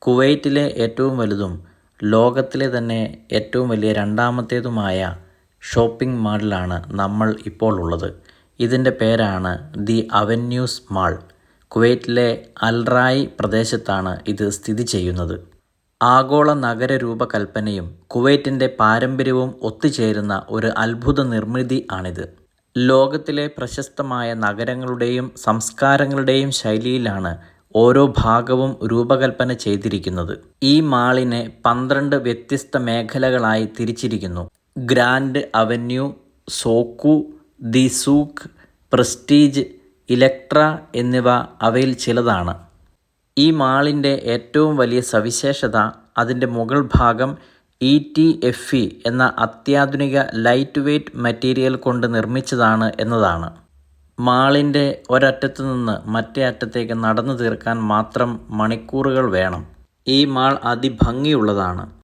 കുവൈറ്റിലെ ഏറ്റവും വലുതും ലോകത്തിലെ തന്നെ ഏറ്റവും വലിയ രണ്ടാമത്തേതുമായ ഷോപ്പിംഗ് മാളിലാണ് നമ്മൾ ഇപ്പോൾ ഉള്ളത്. ഇതിൻ്റെ പേരാണ് ദി അവന്യൂസ് മാൾ. കുവൈറ്റിലെ അൽറായി പ്രദേശത്താണ് ഇത് സ്ഥിതി ചെയ്യുന്നത്. ആഗോള നഗര രൂപകൽപ്പനയും കുവൈറ്റിൻ്റെ പാരമ്പര്യവും ഒത്തുചേരുന്ന ഒരു അത്ഭുത നിർമ്മിതി ആണിത്. ലോകത്തിലെ പ്രശസ്തമായ നഗരങ്ങളുടെയും സംസ്കാരങ്ങളുടെയും ശൈലിയിലാണ് ഓരോ ഭാഗവും രൂപകൽപ്പന ചെയ്തിരിക്കുന്നത്. ഈ മാളിനെ 12 വ്യത്യസ്ത മേഖലകളായി തിരിച്ചിരിക്കുന്നു. Grand avenue, souk, the souk, prestige, Electra എന്നിവ അവയിൽ ചിലതാണ്. ഈ മാളിൻ്റെ ഏറ്റവും വലിയ സവിശേഷത അതിൻ്റെ മുകൾ ഭാഗം ETFE എന്ന അത്യാധുനിക ലൈറ്റ് വെയ്റ്റ് മെറ്റീരിയൽ കൊണ്ട് നിർമ്മിച്ചതാണ് എന്നതാണ്. മാളിൻ്റെ ഒരറ്റത്തു നിന്ന് മറ്റേ അറ്റത്തേക്ക് നടന്നു തീർക്കാൻ മാത്രം മണിക്കൂറുകൾ വേണം. ഈ മാൾ അതിഭംഗിയുള്ളതാണ്.